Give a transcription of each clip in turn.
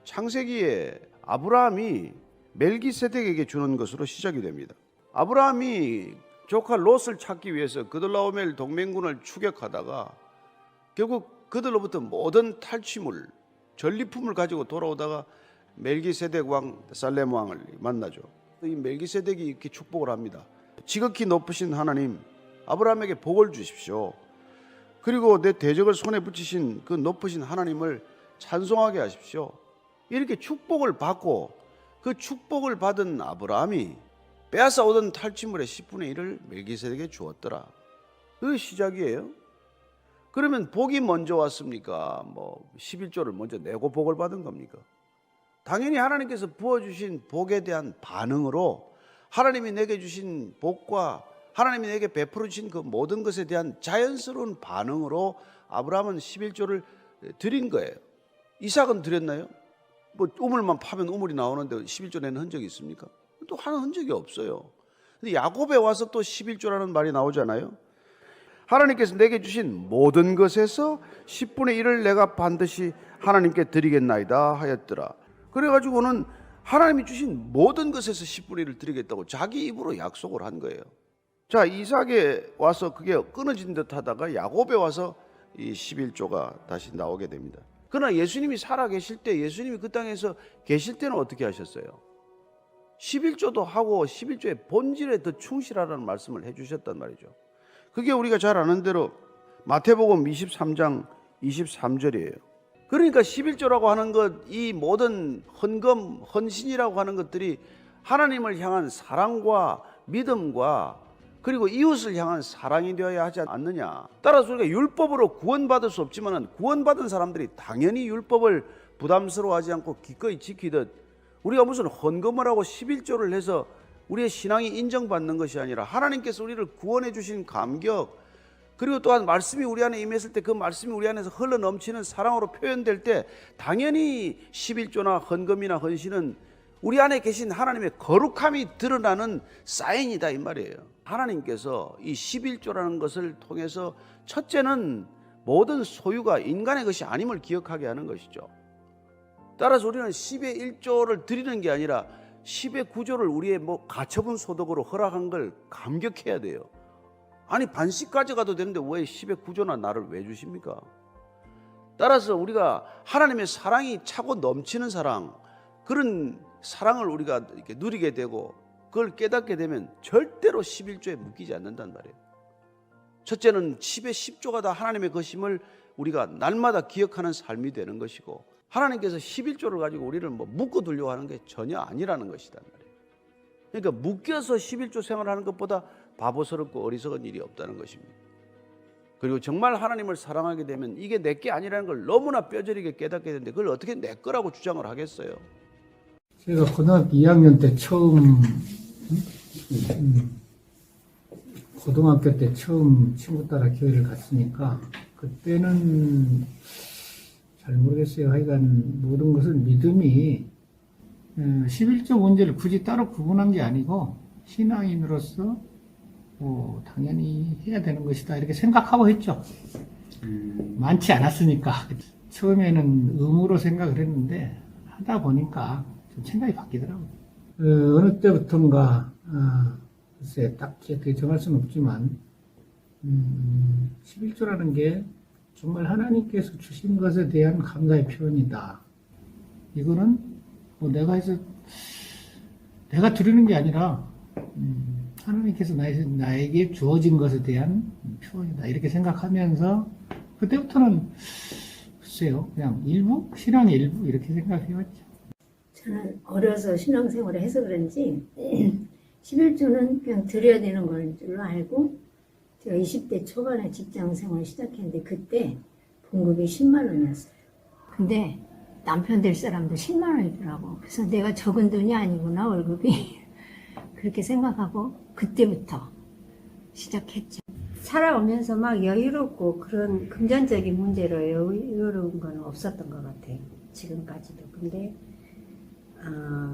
창세기에 아브라함이 멜기세덱에게 주는 것으로 시작이 됩니다. 아브라함이 조카 롯을 찾기 위해서 그들라오멜 동맹군을 추격하다가 결국 그들로부터 모든 탈취물, 전리품을 가지고 돌아오다가 멜기세덱 왕 살렘 왕을 만나죠. 이 멜기세덱이 이렇게 축복을 합니다. 지극히 높으신 하나님, 아브라함에게 복을 주십시오. 그리고 내 대적을 손에 붙이신 그 높으신 하나님을 찬송하게 하십시오. 이렇게 축복을 받고 그 축복을 받은 아브라함이 빼앗아 오던 탈취물의 10분의 1을 멜기세덱에게 주었더라. 그 시작이에요. 그러면 복이 먼저 왔습니까? 11조를 먼저 내고 복을 받은 겁니까? 당연히 하나님께서 부어주신 복에 대한 반응으로 하나님이 내게 주신 복과 하나님이 내게 베풀어 주신 그 모든 것에 대한 자연스러운 반응으로 아브라함은 11조를 드린 거예요. 이삭은 드렸나요? 우물만 파면 우물이 나오는데 11조 내는 흔적이 있습니까? 또 하는 흔적이 없어요. 근데 야곱에 와서 또 11조라는 말이 나오잖아요. 하나님께서 내게 주신 모든 것에서 10분의 1을 내가 반드시 하나님께 드리겠나이다 하였더라. 그래가지고는 하나님이 주신 모든 것에서 10분의 1을 드리겠다고 자기 입으로 약속을 한 거예요. 자, 이삭에 와서 그게 끊어진 듯 하다가 야곱에 와서 이 11조가 다시 나오게 됩니다. 그러나 예수님이 살아계실 때, 예수님이 그 땅에서 계실 때는 어떻게 하셨어요? 11조도 하고 11조의 본질에 더 충실하라는 말씀을 해주셨단 말이죠. 그게 우리가 잘 아는 대로 마태복음 23장 23절이에요. 그러니까 11조라고 하는 것, 이 모든 헌금, 헌신이라고 하는 것들이 하나님을 향한 사랑과 믿음과 그리고 이웃을 향한 사랑이 되어야 하지 않느냐. 따라서 우리가 율법으로 구원받을 수 없지만 구원받은 사람들이 당연히 율법을 부담스러워하지 않고 기꺼이 지키듯 우리가 무슨 헌금을 하고 11조를 해서 우리의 신앙이 인정받는 것이 아니라 하나님께서 우리를 구원해 주신 감격, 그리고 또한 말씀이 우리 안에 임했을 때 그 말씀이 우리 안에서 흘러 넘치는 사랑으로 표현될 때 당연히 11조나 헌금이나 헌신은 우리 안에 계신 하나님의 거룩함이 드러나는 사인이다 이 말이에요. 하나님께서 이 11조라는 것을 통해서 첫째는 모든 소유가 인간의 것이 아님을 기억하게 하는 것이죠. 따라서 우리는 10의 1조를 드리는 게 아니라 10의 9조를 우리의 가처분 소득으로 허락한 걸 감격해야 돼요. 아니 반씩 가져가도 되는데 왜 10의 9조나 나를 왜 주십니까? 따라서 우리가 하나님의 사랑이 차고 넘치는 사랑, 그런 사랑을 우리가 이렇게 누리게 되고 그걸 깨닫게 되면 절대로 11조에 묶이지 않는단 말이에요. 첫째는 10의 10조가 다 하나님의 것임을 우리가 날마다 기억하는 삶이 되는 것이고, 하나님께서 11조를 가지고 우리를 묶어두려고 하는 게 전혀 아니라는 것이단 말이에요. 그러니까 묶여서 11조 생활하는 것보다 바보스럽고 어리석은 일이 없다는 것입니다. 그리고 정말 하나님을 사랑하게 되면 이게 내 게 아니라는 걸 너무나 뼈저리게 깨닫게 되는데 그걸 어떻게 내 거라고 주장을 하겠어요? 제가 고등학교 2학년 때 처음 고등학교 때 처음 친구 따라 교회를 갔으니까 그때는 잘 모르겠어요. 하여간 모든 것을 믿음이 11조 문제를 굳이 따로 구분한 게 아니고 신앙인으로서 당연히 해야 되는 것이다 이렇게 생각하고 했죠. 많지 않았으니까. 처음에는 의무로 생각을 했는데 하다 보니까 좀 생각이 바뀌더라고요. 어느 때부턴가 글쎄 딱히 어떻게 정할 수는 없지만 11조라는 게 정말 하나님께서 주신 것에 대한 감사의 표현이다. 이거는 내가 해서 내가 드리는 게 아니라 하나님께서 나에게 주어진 것에 대한 표현이다. 이렇게 생각하면서 그때부터는 글쎄요, 그냥 일부? 신앙의 일부 이렇게 생각해왔죠. 저는 어려서 신앙생활을 해서 그런지 11조는 그냥 드려야 되는 걸 줄로 알고, 제가 20대 초반에 직장생활 시작했는데 그때 봉급이 10만 원이었어요. 근데 남편 될 사람도 10만 원이더라고. 그래서 내가 적은 돈이 아니구나 월급이 그렇게 생각하고 그때부터 시작했죠. 살아오면서 막 여유롭고 그런 금전적인 문제로 여유로운 건 없었던 것 같아요. 지금까지도. 근데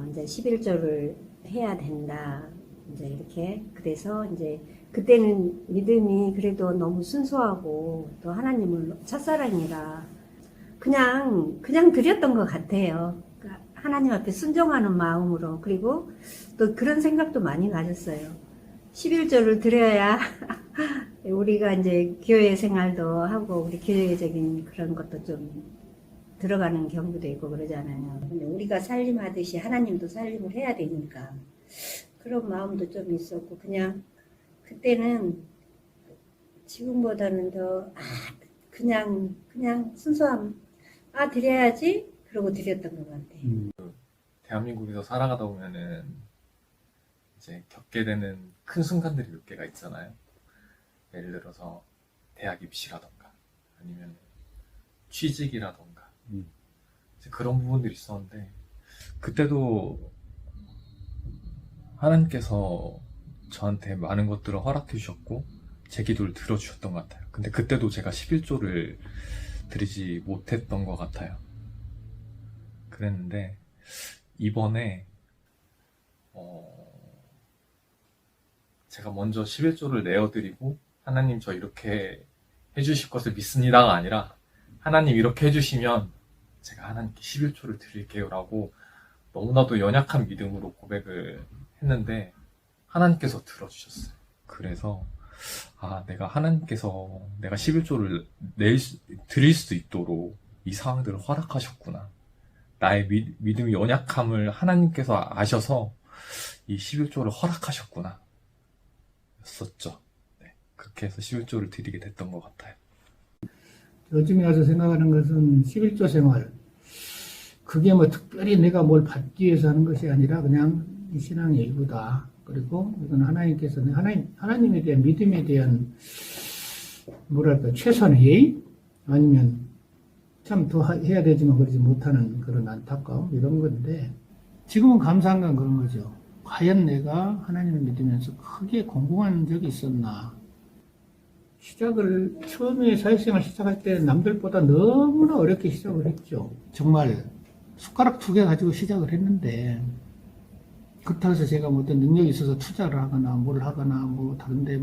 이제 11조를 해야 된다. 이제 이렇게. 그래서 이제 그때는 믿음이 그래도 너무 순수하고 또 하나님을 첫사랑이라 그냥 드렸던 것 같아요. 하나님 앞에 순종하는 마음으로, 그리고 또 그런 생각도 많이 가졌어요. 11조를 드려야 우리가 이제 교회 생활도 하고 우리 교회적인 그런 것도 좀 들어가는 경우도 있고 그러잖아요. 근데 우리가 살림하듯이 하나님도 살림을 해야 되니까 그런 마음도 좀 있었고, 그냥 그때는 지금보다는 더 그냥 순수함, 드려야지 그러고 드렸던 것 같아요. 대한민국에서 살아가다 보면은 이제 겪게 되는 큰 순간들이 몇 개가 있잖아요. 예를 들어서 대학 입시라던가 아니면 취직이라던가 이제 그런 부분들이 있었는데, 그때도 하나님께서 저한테 많은 것들을 허락해 주셨고 제 기도를 들어주셨던 것 같아요. 근데 그때도 제가 11조를 드리지 못했던 것 같아요. 그랬는데 이번에 제가 먼저 11조를 내어드리고 하나님 저 이렇게 해주실 것을 믿습니다가 아니라 하나님 이렇게 해주시면 제가 하나님께 11조를 드릴게요 라고 너무나도 연약한 믿음으로 고백을 했는데 하나님께서 들어주셨어요. 그래서 내가 하나님께서 내가 11조를 드릴 수 있도록 이 상황들을 허락하셨구나. 나의 믿음의 연약함을 하나님께서 아셔서 이 11조를 허락하셨구나 였었죠. 네, 그렇게 해서 11조를 드리게 됐던 것 같아요. 요즘에 와서 생각하는 것은 11조 생활, 그게 뭐 특별히 내가 뭘 받기 위해서 하는 것이 아니라 그냥 이 신앙의 일부다. 그리고 이건 하나님께서 하나님에 대한 믿음에 대한 뭐랄까 최선의 예의, 아니면 참 더 해야 되지만 그러지 못하는 그런 안타까움, 이런 건데, 지금은 감사한 건 그런 거죠. 과연 내가 하나님을 믿으면서 크게 공부한 적이 있었나. 시작을 처음에 사회생활 시작할 때 남들보다 너무나 어렵게 시작을 했죠. 정말 숟가락 2개 가지고 시작을 했는데, 그렇다고 해서 제가 뭐 어떤 능력이 있어서 투자를 하거나 뭘 하거나 뭐 다른데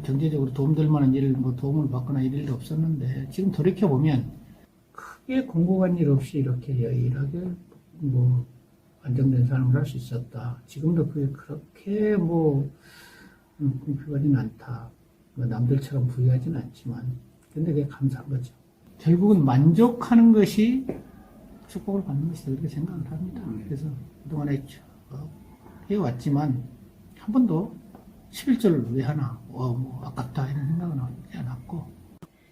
경제적으로 도움될 만한 일을 도움을 받거나 이럴 일도 없었는데, 지금 돌이켜보면 크게 공고한 일 없이 이렇게 여유하게 안정된 삶을 할 수 있었다. 지금도 그게 그렇게 궁핍하진 않다. 남들처럼 부유하진 않지만, 근데 그게 감사한 거죠. 결국은 만족하는 것이 축복을 받는 것이다, 이렇게 생각을 합니다. 그래서 그동안에 해왔지만 한 번도 11조를 왜 하나 아깝다 이런 생각은 하지 않았고.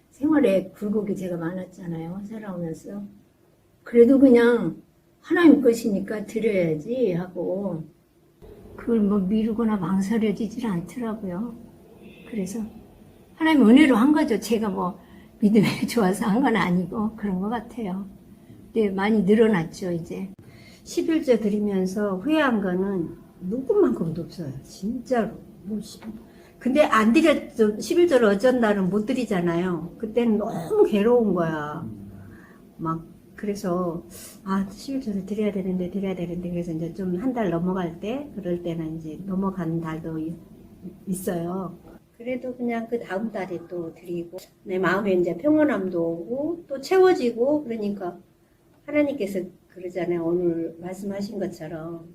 생활에 굴곡이 제가 많았잖아요. 살아오면서. 그래도 그냥 하나님 것이니까 드려야지 하고, 그걸 미루거나 망설여지질 않더라고요. 그래서 하나님 은혜로 한 거죠. 제가 믿음이 좋아서 한 건 아니고 그런 것 같아요. 근데 많이 늘어났죠, 이제. 11조 드리면서 후회한 거는 누구만큼도 없어요. 진짜로. 근데 안 드렸죠. 11조를 어쩐다는 못 드리잖아요. 그때는 너무 괴로운 거야. 그래서 11조를 드려야 되는데 그래서 이제 좀 한 달 넘어갈 때, 그럴 때는 이제 넘어가는 달도 있어요. 그래도 그냥 그 다음 달에 또 드리고, 내 마음에 이제 평온함도 오고 또 채워지고, 그러니까 하나님께서 그러잖아요. 오늘 말씀하신 것처럼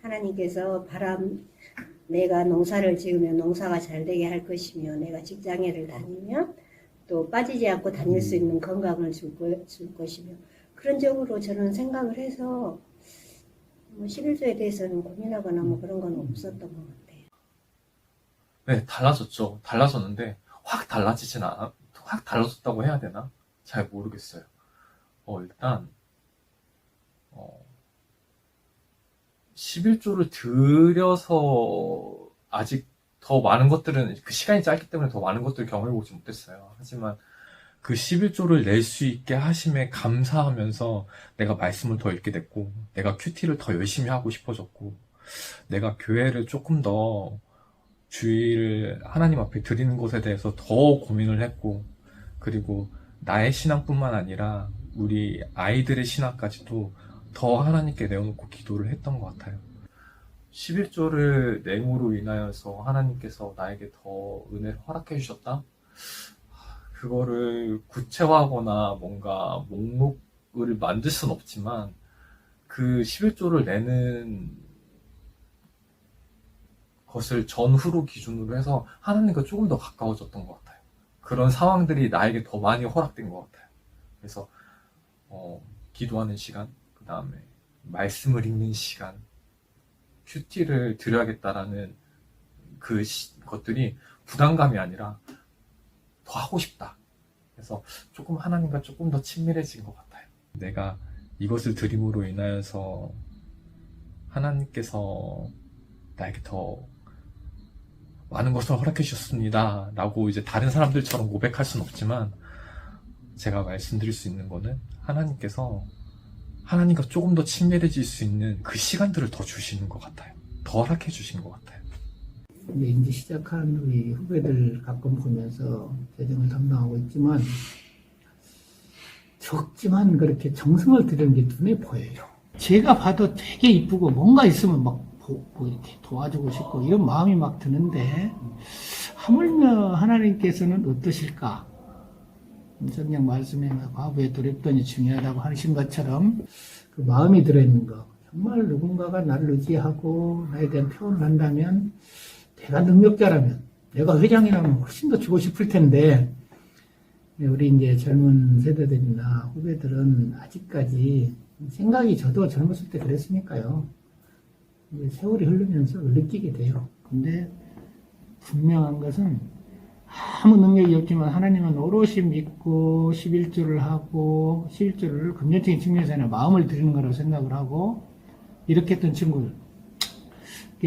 하나님께서 내가 농사를 지으면 농사가 잘 되게 할 것이며, 내가 직장에를 다니면 또 빠지지 않고 다닐 수 있는 건강을 줄 것이며, 그런 쪽으로 저는 생각을 해서 11조에 대해서는 고민하거나 그런 건 없었던 것 같아요. 네, 달라졌죠. 달라졌는데 확 달라졌다고 해야 되나? 잘 모르겠어요. 일단 11조를 들여서 아직 더 많은 것들은, 그 시간이 짧기 때문에 더 많은 것들을 경험해보지 못했어요. 하지만 그 11조를 낼 수 있게 하심에 감사하면서 내가 말씀을 더 읽게 됐고, 내가 큐티를 더 열심히 하고 싶어졌고, 내가 교회를 조금 더 주의를 하나님 앞에 드리는 것에 대해서 더 고민을 했고, 그리고 나의 신앙뿐만 아니라 우리 아이들의 신앙까지도 더 하나님께 내어놓고 기도를 했던 것 같아요. 11조를 내므로 인하여서 하나님께서 나에게 더 은혜를 허락해 주셨다? 그거를 구체화하거나 뭔가 목록을 만들 순 없지만, 그 11조를 내는 것을 전후로 기준으로 해서 하나님과 조금 더 가까워졌던 것 같아요. 그런 상황들이 나에게 더 많이 허락된 것 같아요. 그래서 기도하는 시간, 그 다음에 말씀을 읽는 시간, 큐티를 드려야겠다라는 것들이 부담감이 아니라 더 하고 싶다. 그래서 조금 하나님과 조금 더 친밀해진 것 같아요. 내가 이것을 드림으로 인하여서 하나님께서 나에게 더 많은 것을 허락해 주셨습니다 라고 이제 다른 사람들처럼 고백할 수는 없지만, 제가 말씀드릴 수 있는 거는 하나님께서 하나님과 조금 더 친밀해질 수 있는 그 시간들을 더 주시는 것 같아요. 더 허락해 주시는 것 같아요. 이제 시작한 우리 후배들 가끔 보면서 재정을 담당하고 있지만, 적지만 그렇게 정성을 들이는 게 눈에 보여요. 제가 봐도 되게 이쁘고 뭔가 있으면 막 이렇게 도와주고 싶고 이런 마음이 막 드는데, 하물며 하나님께서는 어떠실까? 성경 말씀에 과부에 두렵더니 중요하다고 하신 것처럼 그 마음이 들어있는 거, 정말 누군가가 나를 의지하고 나에 대한 표현을 한다면, 내가 능력자라면, 내가 회장이라면 훨씬 더 주고 싶을 텐데, 우리 이제 젊은 세대들이나 후배들은 아직까지 생각이, 저도 젊었을 때 그랬으니까요. 이제 세월이 흐르면서 느끼게 돼요. 근데 분명한 것은 아무 능력이 없지만 하나님은 오롯이 믿고 11조를 하고, 11조를 금전적인 측면에서는 마음을 드리는 거라고 생각을 하고 이렇게 했던 친구들,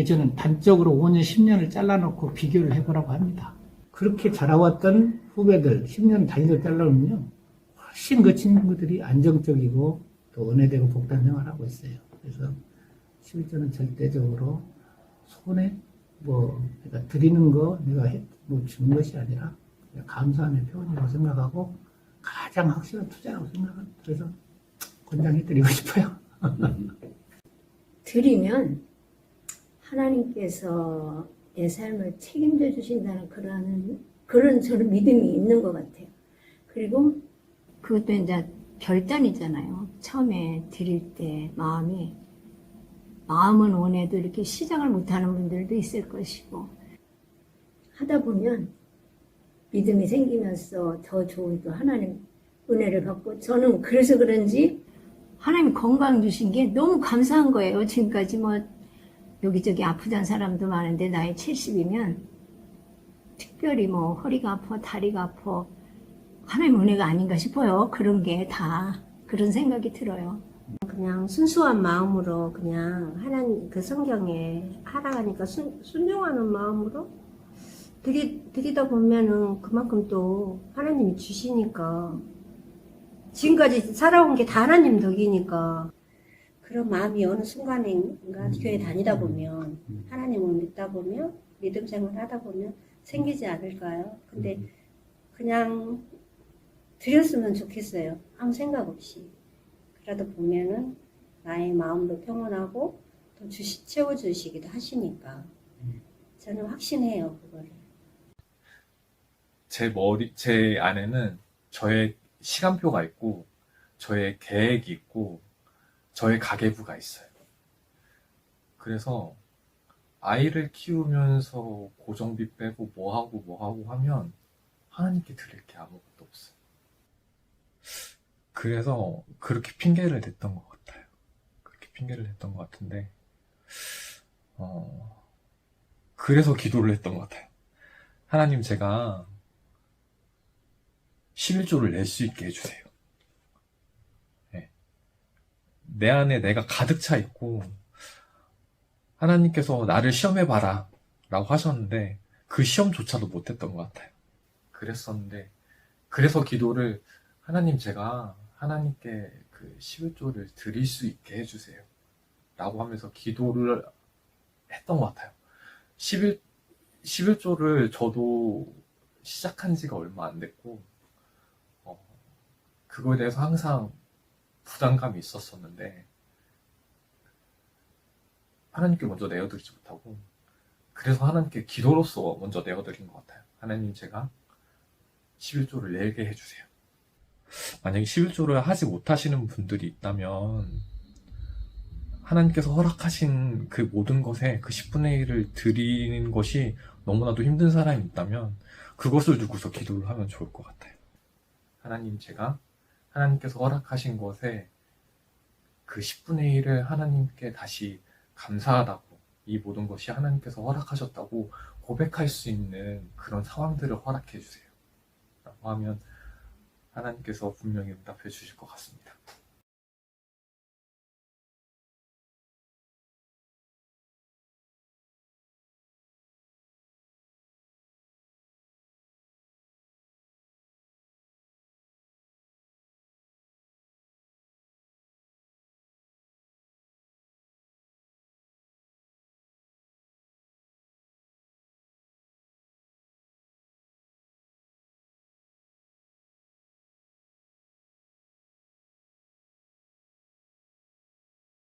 저는 단적으로 5년, 10년을 잘라놓고 비교를 해보라고 합니다. 그렇게 자라왔던 후배들 10년 단위로 잘라놓으면요, 훨씬 그 친구들이 안정적이고 또 은혜되고 복된 생활을 하고 있어요. 그래서 11조는 절대적으로 손에 내가 드리는 거, 내가 주는 것이 아니라 그냥 감사함의 표현이라고 생각하고 가장 확실한 투자라고 생각합니다. 그래서 권장해드리고 싶어요. 드리면 하나님께서 내 삶을 책임져 주신다는 그런 저는 믿음이 있는 것 같아요. 그리고 그것도 이제 결단이잖아요. 처음에 드릴 때 마음은 원해도 이렇게 시작을 못하는 분들도 있을 것이고, 하다 보면 믿음이 생기면서 더 좋은 또 하나님 은혜를 받고, 저는 그래서 그런지 하나님 건강 주신 게 너무 감사한 거예요. 지금까지 여기저기 아프던 사람도 많은데 나이 70이면 특별히 허리가 아파, 다리가 아파, 하나님 은혜가 아닌가 싶어요. 그런 게 다 그런 생각이 들어요. 그냥 순수한 마음으로 그냥 하나님 그 성경에 하라 하니까 순종하는 마음으로 드리다 보면은 그만큼 또 하나님이 주시니까, 지금까지 살아온 게 다 하나님 덕이니까 그런 마음이 어느 순간인가 교회 다니다 보면, 하나님을 믿다 보면, 믿음 생활 하다 보면 생기지 않을까요? 근데 그냥 드렸으면 좋겠어요. 아무 생각 없이. 그러다 보면은 나의 마음도 평온하고 또 채워주시기도 하시니까 저는 확신해요, 그거를. 제 안에는 저의 시간표가 있고, 저의 계획이 있고, 저의 가계부가 있어요. 그래서 아이를 키우면서 고정비 빼고 뭐하고 하면 하나님께 드릴 게 아무것도 없어요. 그래서 그렇게 핑계를 댔던 것 같아요. 그렇게 핑계를 댔던 것 같은데, 그래서 기도를 했던 것 같아요. 하나님, 제가 11조를 낼 수 있게 해주세요. 네. 내 안에 내가 가득 차 있고, 하나님께서 나를 시험해봐라 라고 하셨는데 그 시험조차도 못했던 것 같아요. 그랬었는데, 그래서 기도를, 하나님, 제가 하나님께 그 11조를 드릴 수 있게 해주세요 라고 하면서 기도를 했던 것 같아요. 11조를 저도 시작한 지가 얼마 안 됐고, 그거에 대해서 항상 부담감이 있었었는데, 하나님께 먼저 내어드리지 못하고, 그래서 하나님께 기도로서 먼저 내어드린 것 같아요. 하나님, 제가 11조를 내게 해주세요. 만약에 11조를 하지 못하시는 분들이 있다면 하나님께서 허락하신 그 모든 것에 그 10분의 1을 드리는 것이 너무나도 힘든 사람이 있다면 그것을 두고서 기도를 하면 좋을 것 같아요. 하나님, 제가 하나님께서 허락하신 것에 그 10분의 1을 하나님께 다시 감사하다고, 이 모든 것이 하나님께서 허락하셨다고 고백할 수 있는 그런 상황들을 허락해 주세요 라고 하면 하나님께서 분명히 응답해 주실 것 같습니다.